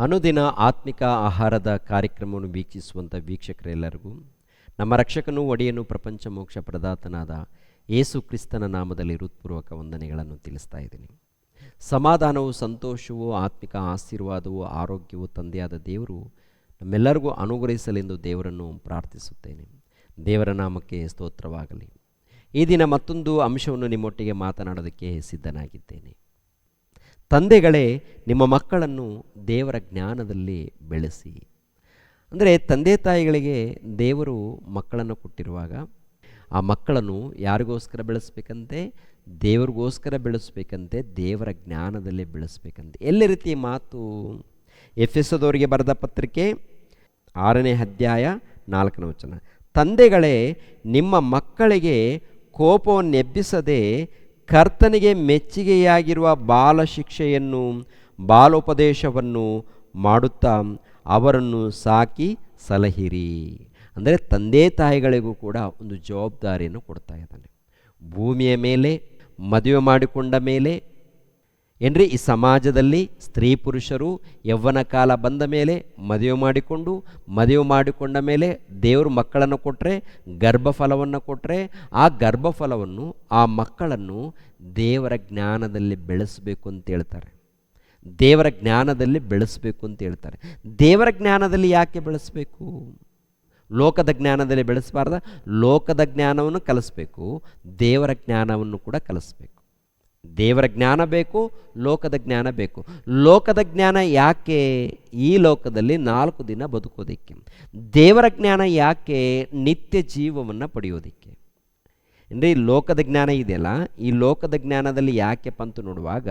ಅನುದಿನ ಆತ್ಮಿಕ ಆಹಾರದ ಕಾರ್ಯಕ್ರಮವನ್ನು ವೀಕ್ಷಿಸುವಂಥ ವೀಕ್ಷಕರೆಲ್ಲರಿಗೂ ನಮ್ಮ ರಕ್ಷಕನೂ ಒಡೆಯನು ಪ್ರಪಂಚ ಮೋಕ್ಷ ಪ್ರದಾತನಾದ ಯೇಸು ಕ್ರಿಸ್ತನ ನಾಮದಲ್ಲಿ ಹೃತ್ಪೂರ್ವಕ ವಂದನೆಗಳನ್ನು ತಿಳಿಸ್ತಾ ಇದ್ದೀನಿ. ಸಮಾಧಾನವು, ಸಂತೋಷವು, ಆತ್ಮಿಕ ಆಶೀರ್ವಾದವು, ಆರೋಗ್ಯವು ತಂದೆಯಾದ ದೇವರು ನಮ್ಮೆಲ್ಲರಿಗೂ ಅನುಗ್ರಹಿಸಲೆಂದು ದೇವರನ್ನು ಪ್ರಾರ್ಥಿಸುತ್ತೇನೆ. ದೇವರ ನಾಮಕ್ಕೆ ಸ್ತೋತ್ರವಾಗಲಿ. ಈ ದಿನ ಮತ್ತೊಂದು ಅಂಶವನ್ನು ನಿಮ್ಮೊಟ್ಟಿಗೆ ಮಾತನಾಡೋದಕ್ಕೆ ಸಿದ್ಧನಾಗಿದ್ದೇನೆ. ತಂದೆಗಳೇ, ನಿಮ್ಮ ಮಕ್ಕಳನ್ನು ದೇವರ ಜ್ಞಾನದಲ್ಲಿ ಬೆಳೆಸಿ. ಅಂದರೆ ತಂದೆ ತಾಯಿಗಳಿಗೆ ದೇವರು ಮಕ್ಕಳನ್ನು ಕೊಟ್ಟಿರುವಾಗ ಆ ಮಕ್ಕಳನ್ನು ಯಾರಿಗೋಸ್ಕರ ಬೆಳೆಸ್ಬೇಕಂತೆ? ದೇವರಿಗೋಸ್ಕರ ಬೆಳೆಸ್ಬೇಕಂತೆ, ದೇವರ ಜ್ಞಾನದಲ್ಲಿ ಬೆಳೆಸ್ಬೇಕಂತೆ. ಎಲ್ಲ ರೀತಿಯ ಮಾತು? ಎಫೆಸದವರಿಗೆ ಬರೆದ ಪತ್ರಿಕೆ 6ನೇ ಅಧ್ಯಾಯ 4ನೇ ವಚನ. ತಂದೆಗಳೇ, ನಿಮ್ಮ ಮಕ್ಕಳಿಗೆ ಕೋಪವನ್ನೆಬ್ಬಿಸದೆ ಕರ್ತನಿಗೆ ಮೆಚ್ಚುಗೆಯಾಗಿರುವ ಬಾಲ ಶಿಕ್ಷೆಯನ್ನು, ಬಾಲೋಪದೇಶವನ್ನು ಮಾಡುತ್ತಾ ಅವರನ್ನು ಸಾಕಿ ಸಲಹಿರಿ. ಅಂದರೆ ತಂದೆ ತಾಯಿಗಳಿಗೂ ಕೂಡ ಒಂದು ಜವಾಬ್ದಾರಿಯನ್ನು ಕೊಡ್ತಾ ಇದ್ದಾನೆ. ಭೂಮಿಯ ಮೇಲೆ ಮದುವೆ ಮಾಡಿಕೊಂಡ ಮೇಲೆ ಏನ್ರಿ, ಈ ಸಮಾಜದಲ್ಲಿ ಸ್ತ್ರೀ ಪುರುಷರು ಯೌವನ ಕಾಲ ಬಂದ ಮೇಲೆ ಮದುವೆ ಮಾಡಿಕೊಂಡ ಮೇಲೆ ದೇವರು ಮಕ್ಕಳನ್ನು ಕೊಟ್ಟರೆ, ಗರ್ಭಫಲವನ್ನು ಕೊಟ್ಟರೆ, ಆ ಗರ್ಭಫಲವನ್ನು, ಆ ಮಕ್ಕಳನ್ನು ದೇವರ ಜ್ಞಾನದಲ್ಲಿ ಬೆಳೆಸಬೇಕು ಅಂತ ಹೇಳ್ತಾರೆ. ದೇವರ ಜ್ಞಾನದಲ್ಲಿ ಬೆಳೆಸಬೇಕು ಅಂತ ಹೇಳ್ತಾರೆ. ದೇವರ ಜ್ಞಾನದಲ್ಲಿ ಯಾಕೆ ಬೆಳೆಸಬೇಕು? ಲೋಕದ ಜ್ಞಾನದಲ್ಲಿ ಬೆಳೆಸಬಾರ್ದ? ಲೋಕದ ಜ್ಞಾನವನ್ನು ಕಲಿಸ್ಬೇಕು, ದೇವರ ಜ್ಞಾನವನ್ನು ಕೂಡ ಕಲಿಸ್ಬೇಕು. ದೇವರ ಜ್ಞಾನ ಬೇಕು, ಲೋಕದ ಜ್ಞಾನ ಬೇಕು. ಲೋಕದ ಜ್ಞಾನ ಯಾಕೆ? ಈ ಲೋಕದಲ್ಲಿ 4 ದಿನ ಬದುಕೋದಕ್ಕೆ. ದೇವರ ಜ್ಞಾನ ಯಾಕೆ? ನಿತ್ಯ ಜೀವವನ್ನು ಪಡೆಯೋದಕ್ಕೆ. ಅಂದರೆ ಈ ಲೋಕದ ಜ್ಞಾನ ಇದೆಯಲ್ಲ, ಈ ಲೋಕದ ಜ್ಞಾನದಲ್ಲಿ ಯಾಕೆಪ್ಪ ಅಂತ ನೋಡುವಾಗ,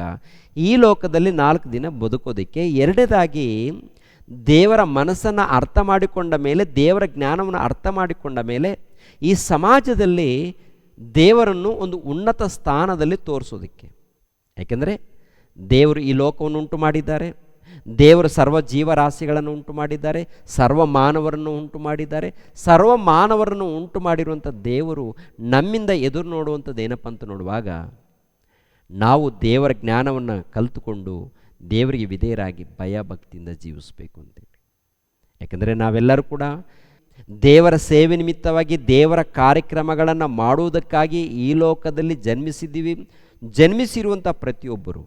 ಈ ಲೋಕದಲ್ಲಿ 4 ದಿನ ಬದುಕೋದಕ್ಕೆ. ಎರಡನೇದಾಗಿ, ದೇವರ ಮನಸ್ಸನ್ನು ಅರ್ಥ ಮಾಡಿಕೊಂಡ ಮೇಲೆ, ದೇವರ ಜ್ಞಾನವನ್ನು ಅರ್ಥ ಮಾಡಿಕೊಂಡ ಮೇಲೆ ಈ ಸಮಾಜದಲ್ಲಿ ದೇವರನ್ನು ಒಂದು ಉನ್ನತ ಸ್ಥಾನದಲ್ಲಿ ತೋರಿಸೋದಕ್ಕೆ. ಯಾಕೆಂದರೆ ದೇವರು ಈ ಲೋಕವನ್ನು ಉಂಟು ಮಾಡಿದ್ದಾರೆ, ದೇವರು ಸರ್ವ ಜೀವರಾಶಿಗಳನ್ನು ಉಂಟು ಮಾಡಿದ್ದಾರೆ, ಸರ್ವ ಮಾನವರನ್ನು ಉಂಟು ಮಾಡಿದ್ದಾರೆ. ಸರ್ವ ಮಾನವರನ್ನು ಉಂಟು ಮಾಡಿರುವಂಥ ದೇವರು ನಮ್ಮಿಂದ ಎದುರು ನೋಡುವಂಥದ್ದು ಏನಪ್ಪ ಅಂತ ನೋಡುವಾಗ, ನಾವು ದೇವರ ಜ್ಞಾನವನ್ನು ಕಲಿತುಕೊಂಡು ದೇವರಿಗೆ ವಿಧೇಯರಾಗಿ ಭಯ ಭಕ್ತಿಯಿಂದ ಜೀವಿಸಬೇಕು ಅಂತೇಳಿ. ಯಾಕೆಂದರೆ ನಾವೆಲ್ಲರೂ ಕೂಡ ದೇವರ ಸೇವೆ ನಿಮಿತ್ತವಾಗಿ ದೇವರ ಕಾರ್ಯಕ್ರಮಗಳನ್ನು ಮಾಡುವುದಕ್ಕಾಗಿ ಈ ಲೋಕದಲ್ಲಿ ಜನ್ಮಿಸಿದ್ದೀವಿ. ಜನ್ಮಿಸಿರುವಂಥ ಪ್ರತಿಯೊಬ್ಬರು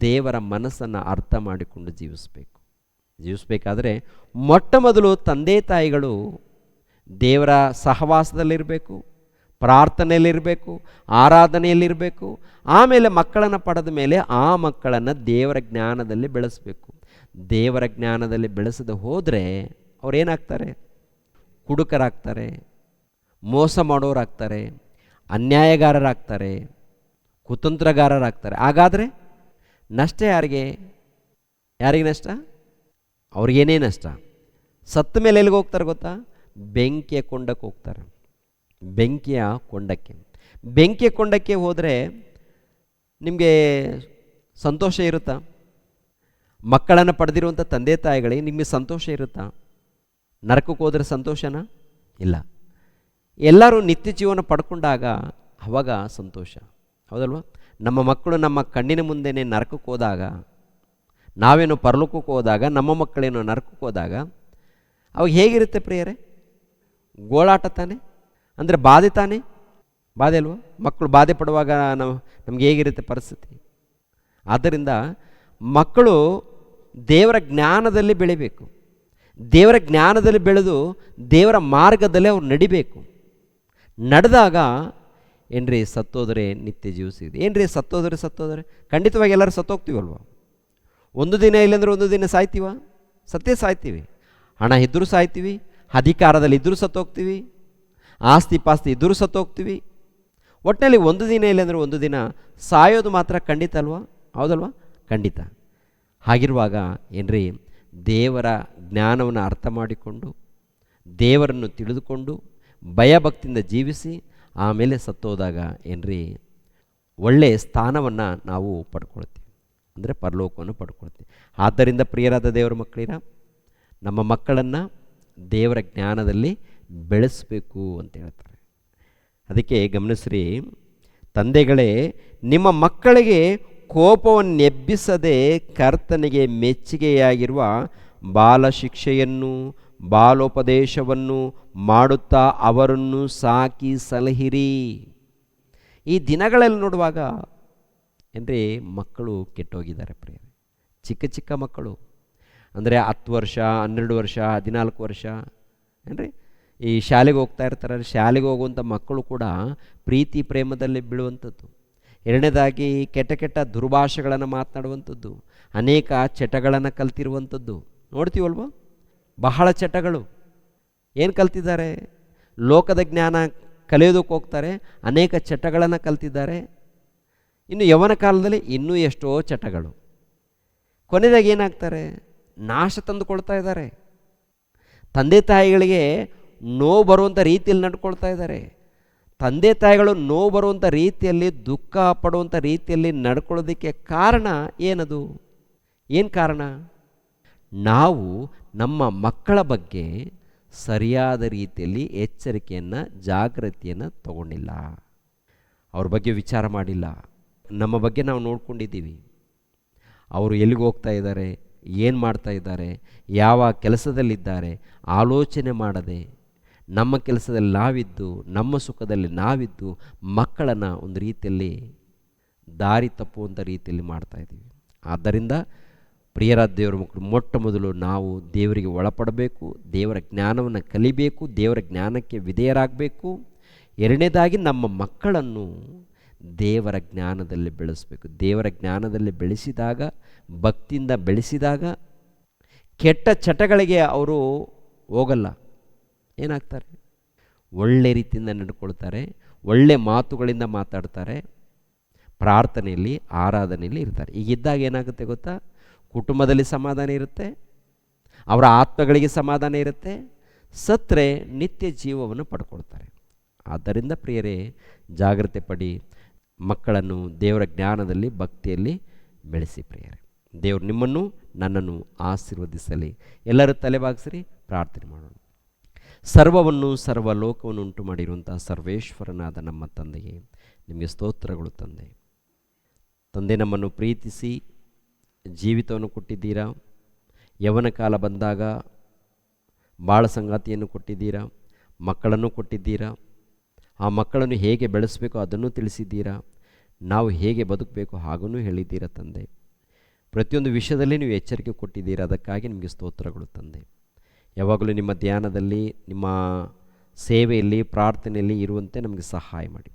ದೇವರ ಮನಸ್ಸನ್ನು ಅರ್ಥ ಮಾಡಿಕೊಂಡು ಜೀವಿಸಬೇಕಾದ್ರೆ ಮೊಟ್ಟ ಮೊದಲು ತಂದೆ ತಾಯಿಗಳು ದೇವರ ಸಹವಾಸದಲ್ಲಿರಬೇಕು, ಪ್ರಾರ್ಥನೆಯಲ್ಲಿರಬೇಕು, ಆರಾಧನೆಯಲ್ಲಿರಬೇಕು. ಆಮೇಲೆ ಮಕ್ಕಳನ್ನು ಪಡೆದ ಮೇಲೆ ಆ ಮಕ್ಕಳನ್ನು ದೇವರ ಜ್ಞಾನದಲ್ಲಿ ಬೆಳೆಸಬೇಕು. ದೇವರ ಜ್ಞಾನದಲ್ಲಿ ಬೆಳೆಸದೆ ಹೋದರೆ ಅವರೇನಾಗ್ತಾರೆ? ಕುಡುಕರಾಗ್ತಾರೆ, ಮೋಸ ಮಾಡೋರಾಗ್ತಾರೆ, ಅನ್ಯಾಯಗಾರರಾಗ್ತಾರೆ, ಕುತಂತ್ರಗಾರರಾಗ್ತಾರೆ. ಹಾಗಾದರೆ ನಷ್ಟ ಯಾರಿಗೆ ನಷ್ಟ? ಅವ್ರಿಗೇನೇ ನಷ್ಟ? ಸತ್ತ ಮೇಲೆ ಎಲ್ಲಿಗೆ ಹೋಗ್ತಾರೆ ಗೊತ್ತಾ? ಬೆಂಕಿಯ ಕೊಂಡಕ್ಕೆ ಹೋಗ್ತಾರೆ. ಬೆಂಕಿಯ ಕೊಂಡಕ್ಕೆ ಹೋದರೆ ನಿಮಗೆ ಸಂತೋಷ ಇರುತ್ತಾ? ಮಕ್ಕಳನ್ನು ಪಡೆದಿರುವಂಥ ತಂದೆ ತಾಯಿಗಳಿಗೆ ನಿಮಗೆ ಸಂತೋಷ ಇರುತ್ತಾ? ನರಕಕ್ಕೆ ಹೋದರೆ ಸಂತೋಷನಾ? ಇಲ್ಲ. ಎಲ್ಲರೂ ನಿತ್ಯ ಜೀವನ ಪಡ್ಕೊಂಡಾಗ ಅವಾಗ ಸಂತೋಷ, ಹೌದಲ್ವ? ನಮ್ಮ ಮಕ್ಕಳು ನಮ್ಮ ಕಣ್ಣಿನ ಮುಂದೆನೇ ನರಕಕ್ಕೆ ಹೋದಾಗ, ನಾವೇನೋ ಪರಲೋಕಕ್ಕೆ ಹೋದಾಗ, ನಮ್ಮ ಮಕ್ಕಳೇನೋ ನರಕಕ್ಕೆ ಹೋದಾಗ ಅವಾಗ ಹೇಗಿರುತ್ತೆ ಪ್ರಿಯರೇ? ಗೋಳಾಟ ತಾನೆ? ಅಂದರೆ ಬಾಧೆ ತಾನೆ? ಬಾಧೆ ಅಲ್ವ? ಮಕ್ಕಳು ಬಾಧೆ ಪಡುವಾಗ ನಮ್ಗೆ ಹೇಗಿರುತ್ತೆ ಪರಿಸ್ಥಿತಿ? ಆದ್ದರಿಂದ ಮಕ್ಕಳು ದೇವರ ಜ್ಞಾನದಲ್ಲಿ ಬೆಳಿಬೇಕು. ದೇವರ ಜ್ಞಾನದಲ್ಲಿ ಬೆಳೆದು ದೇವರ ಮಾರ್ಗದಲ್ಲಿ ಅವ್ರು ನಡಿಬೇಕು. ನಡೆದಾಗ ಏನ್ರಿ, ಸತ್ತೋದರೆ ನಿತ್ಯ ಜೀವ ಸಿಗಿದೆ. ಏನ್ರಿ ಸತ್ತೋದರೆ ಖಂಡಿತವಾಗಿ ಎಲ್ಲರೂ ಸತ್ತೋಗ್ತೀವಲ್ವ? ಒಂದು ದಿನ ಇಲ್ಲಾಂದ್ರೆ ಒಂದು ದಿನ ಸಾಯ್ತೀವಿ. ಹಣ ಇದ್ದರೂ ಸಾಯ್ತೀವಿ, ಅಧಿಕಾರದಲ್ಲಿ ಇದ್ದರೂ ಸತ್ತೋಗ್ತೀವಿ, ಆಸ್ತಿ ಪಾಸ್ತಿ ಇದ್ದರೂ ಸತ್ತೋಗ್ತೀವಿ. ಒಟ್ಟಿನಲ್ಲಿ ಒಂದು ದಿನ ಇಲ್ಲಾಂದ್ರೆ ಒಂದು ದಿನ ಸಾಯೋದು ಮಾತ್ರ ಖಂಡಿತ ಅಲ್ವಾ? ಹೌದಲ್ವಾ? ಖಂಡಿತ. ಹಾಗಿರುವಾಗ ಏನ್ರಿ, ದೇವರ ಜ್ಞಾನವನ್ನು ಅರ್ಥ ಮಾಡಿಕೊಂಡು ದೇವರನ್ನು ತಿಳಿದುಕೊಂಡು ಭಯಭಕ್ತಿಯಿಂದ ಜೀವಿಸಿ ಆಮೇಲೆ ಸತ್ತೋದಾಗ ಏನ್ರಿ, ಒಳ್ಳೆಯ ಸ್ಥಾನವನ್ನು ನಾವು ಪಡ್ಕೊಳ್ತೀವಿ, ಅಂದರೆ ಪರಲೋಕವನ್ನು ಪಡ್ಕೊಳ್ತೀವಿ. ಆದ್ದರಿಂದ ಪ್ರಿಯರಾದ ದೇವರ ಮಕ್ಕಳಿರ, ನಮ್ಮ ಮಕ್ಕಳನ್ನು ದೇವರ ಜ್ಞಾನದಲ್ಲಿ ಬೆಳೆಸಬೇಕು ಅಂತ ಹೇಳ್ತಾರೆ. ಅದಕ್ಕೆ ಗಮನಿಸ್ರಿ, ತಂದೆಗಳೇ, ನಿಮ್ಮ ಮಕ್ಕಳಿಗೆ ಕೋಪವನ್ನೆಬ್ಬಿಸದೆ ಕರ್ತನಿಗೆ ಮೆಚ್ಚುಗೆಯಾಗಿರುವ ಬಾಲಶಿಕ್ಷೆಯನ್ನು ಬಾಲೋಪದೇಶವನ್ನು ಮಾಡುತ್ತಾ ಅವರನ್ನು ಸಾಕಿ ಸಲಹಿರಿ. ಈ ದಿನಗಳಲ್ಲಿ ನೋಡುವಾಗ ಅಂದರೆ ಮಕ್ಕಳು ಕೆಟ್ಟೋಗಿದ್ದಾರೆ ಪ್ರಿಯರೇ. ಚಿಕ್ಕ ಚಿಕ್ಕ ಮಕ್ಕಳು ಅಂದರೆ 10 ವರ್ಷ 12 ವರ್ಷ 14 ವರ್ಷ ಏನ್ರಿ ಈ ಶಾಲೆಗೆ ಹೋಗ್ತಾ ಇರ್ತಾರೆ. ಶಾಲೆಗೆ ಹೋಗುವಂಥ ಮಕ್ಕಳು ಕೂಡ ಪ್ರೀತಿ ಪ್ರೇಮದಲ್ಲಿ ಬೀಳುವಂಥದ್ದು. ಎರಡನೇದಾಗಿ ಕೆಟ್ಟ ಕೆಟ್ಟ ದುರ್ಭಾಷೆಗಳನ್ನು ಮಾತನಾಡುವಂಥದ್ದು, ಅನೇಕ ಚಟಗಳನ್ನು ಕಲ್ತಿರುವಂಥದ್ದು ನೋಡ್ತೀವಲ್ವ. ಬಹಳ ಚಟಗಳು. ಏನು ಕಲ್ತಿದ್ದಾರೆ? ಲೋಕದ ಜ್ಞಾನ ಕಲಿಯೋದಕ್ಕೆ ಹೋಗ್ತಾರೆ, ಅನೇಕ ಚಟಗಳನ್ನು ಕಲ್ತಿದ್ದಾರೆ. ಇನ್ನು ಯೌವನ ಕಾಲದಲ್ಲಿ ಇನ್ನೂ ಎಷ್ಟೋ ಚಟಗಳು. ಕೊನೆಯದಾಗಿ ಏನಾಗ್ತಾರೆ? ನಾಶ ತಂದುಕೊಳ್ತಾ ಇದ್ದಾರೆ. ತಂದೆ ತಾಯಿಗಳಿಗೆ ನೋವು ಬರುವಂಥ ರೀತಿಯಲ್ಲಿ ನಡ್ಕೊಳ್ತಾ ಇದ್ದಾರೆ. ತಂದೆ ತಾಯಿಗಳು ನೋವು ಬರುವಂಥ ರೀತಿಯಲ್ಲಿ, ದುಃಖ ಪಡುವಂಥ ರೀತಿಯಲ್ಲಿ ನಡ್ಕೊಳ್ಳೋದಕ್ಕೆ ಕಾರಣ ಏನದು? ಏನು ಕಾರಣ? ನಾವು ನಮ್ಮ ಮಕ್ಕಳ ಬಗ್ಗೆ ಸರಿಯಾದ ರೀತಿಯಲ್ಲಿ ಎಚ್ಚರಿಕೆಯನ್ನು ಜಾಗೃತಿಯನ್ನು ತಗೊಂಡಿಲ್ಲ. ಅವ್ರ ಬಗ್ಗೆ ವಿಚಾರ ಮಾಡಿಲ್ಲ. ನಮ್ಮ ಬಗ್ಗೆ ನಾವು ನೋಡ್ಕೊಂಡಿದ್ದೀವಿ. ಅವರು ಎಲ್ಲಿಗೆ ಹೋಗ್ತಾ ಇದ್ದಾರೆ, ಏನು ಮಾಡ್ತಾ ಇದ್ದಾರೆ, ಯಾವ ಕೆಲಸದಲ್ಲಿದ್ದಾರೆ ಆಲೋಚನೆ ಮಾಡದೆ ನಮ್ಮ ಕೆಲಸದಲ್ಲಿ ನಾವಿದ್ದು, ನಮ್ಮ ಸುಖದಲ್ಲಿ ನಾವಿದ್ದು ಮಕ್ಕಳನ್ನು ಒಂದು ರೀತಿಯಲ್ಲಿ ದಾರಿ ತಪ್ಪುವಂಥ ರೀತಿಯಲ್ಲಿ ಮಾಡ್ತಾಯಿದ್ದೀವಿ. ಆದ್ದರಿಂದ ಪ್ರಿಯರಾದ ದೇವರ ಮಕ್ಕಳು, ಮೊಟ್ಟ ಮೊದಲು ನಾವು ದೇವರಿಗೆ ಒಳಪಡಬೇಕು, ದೇವರ ಜ್ಞಾನವನ್ನು ಕಲಿಬೇಕು, ದೇವರ ಜ್ಞಾನಕ್ಕೆ ವಿಧೇಯರಾಗಬೇಕು. ಎರಡನೇದಾಗಿ ನಮ್ಮ ಮಕ್ಕಳನ್ನು ದೇವರ ಜ್ಞಾನದಲ್ಲಿ ಬೆಳೆಸಬೇಕು. ದೇವರ ಜ್ಞಾನದಲ್ಲಿ ಬೆಳೆಸಿದಾಗ, ಭಕ್ತಿಯಿಂದ ಬೆಳೆಸಿದಾಗ ಕೆಟ್ಟ ಚಟಗಳಿಗೆ ಅವರು ಹೋಗಲ್ಲ. ಏನಾಗ್ತಾರೆ? ಒಳ್ಳೆ ರೀತಿಯಿಂದ ನಡ್ಕೊಳ್ತಾರೆ, ಒಳ್ಳೆ ಮಾತುಗಳಿಂದ ಮಾತಾಡ್ತಾರೆ, ಪ್ರಾರ್ಥನೆಯಲ್ಲಿ ಆರಾಧನೆಯಲ್ಲಿ ಇರ್ತಾರೆ. ಈಗಿದ್ದಾಗ ಏನಾಗುತ್ತೆ ಗೊತ್ತಾ? ಕುಟುಂಬದಲ್ಲಿ ಸಮಾಧಾನ ಇರುತ್ತೆ, ಅವರ ಆತ್ಮಗಳಿಗೆ ಸಮಾಧಾನ ಇರುತ್ತೆ, ಸತ್ತರೆ ನಿತ್ಯ ಜೀವವನ್ನು ಪಡ್ಕೊಳ್ತಾರೆ. ಆದ್ದರಿಂದ ಪ್ರಿಯರೇ, ಜಾಗ್ರತೆ ಪಡಿ, ಮಕ್ಕಳನ್ನು ದೇವರ ಜ್ಞಾನದಲ್ಲಿ ಭಕ್ತಿಯಲ್ಲಿ ಬೆಳೆಸಿ ಪ್ರಿಯರೇ. ದೇವರು ನಿಮ್ಮನ್ನು ನನ್ನನ್ನು ಆಶೀರ್ವದಿಸಲಿ. ಎಲ್ಲರೂ ತಲೆಬಾಗಿಸಿರಿ, ಪ್ರಾರ್ಥನೆ ಮಾಡೋಣ. ಸರ್ವವನ್ನು ಸರ್ವಲೋಕವನ್ನು ಉಂಟು ಮಾಡಿರುವಂಥ ಸರ್ವೇಶ್ವರನಾದ ನಮ್ಮ ತಂದೆಗೆ ನಿಮಗೆ ಸ್ತೋತ್ರಗಳು. ತಂದೆ, ನಮ್ಮನ್ನು ಪ್ರೀತಿಸಿ ಜೀವಿತವನ್ನು ಕೊಟ್ಟಿದ್ದೀರಾ. ಯೌವನ ಕಾಲ ಬಂದಾಗ ಬಾಳ ಸಂಗಾತಿಯನ್ನು ಕೊಟ್ಟಿದ್ದೀರಾ, ಮಕ್ಕಳನ್ನು ಕೊಟ್ಟಿದ್ದೀರಾ. ಆ ಮಕ್ಕಳನ್ನು ಹೇಗೆ ಬೆಳೆಸಬೇಕು ಅದನ್ನು ತಿಳಿಸಿದ್ದೀರಾ. ನಾವು ಹೇಗೆ ಬದುಕಬೇಕು ಹಾಗೂ ಹೇಳಿದ್ದೀರಾ ತಂದೆ. ಪ್ರತಿಯೊಂದು ವಿಷಯದಲ್ಲಿ ನೀವು ಎಚ್ಚರಿಕೆ ಕೊಟ್ಟಿದ್ದೀರಾ. ಅದಕ್ಕಾಗಿ ನಿಮಗೆ ಸ್ತೋತ್ರಗಳು ತಂದೆ. ಯಾವಾಗಲೂ ನಿಮ್ಮ ಧ್ಯಾನದಲ್ಲಿ, ನಿಮ್ಮ ಸೇವೆಯಲ್ಲಿ, ಪ್ರಾರ್ಥನೆಯಲ್ಲಿ ಇರುವಂತೆ ನಮಗೆ ಸಹಾಯ ಮಾಡಿ.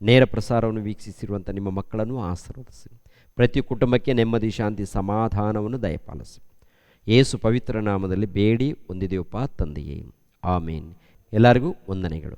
ನೇರ ಪ್ರಸಾರವನ್ನು ವೀಕ್ಷಿಸಿರುವಂಥ ನಿಮ್ಮ ಮಕ್ಕಳನ್ನು ಆಶೀರ್ವದಿಸಿ. ಪ್ರತಿ ಕುಟುಂಬಕ್ಕೆ ನೆಮ್ಮದಿ, ಶಾಂತಿ, ಸಮಾಧಾನವನ್ನು ದಯಪಾಲಿಸಿ. ಯೇಸು ಪವಿತ್ರ ನಾಮದಲ್ಲಿ ಬೇಡಿ ಹೊಂದಿದೆಯಪ್ಪ ತಂದೆಯೇ, ಆಮೇನ್. ಎಲ್ಲರಿಗೂ ವಂದನೆಗಳು.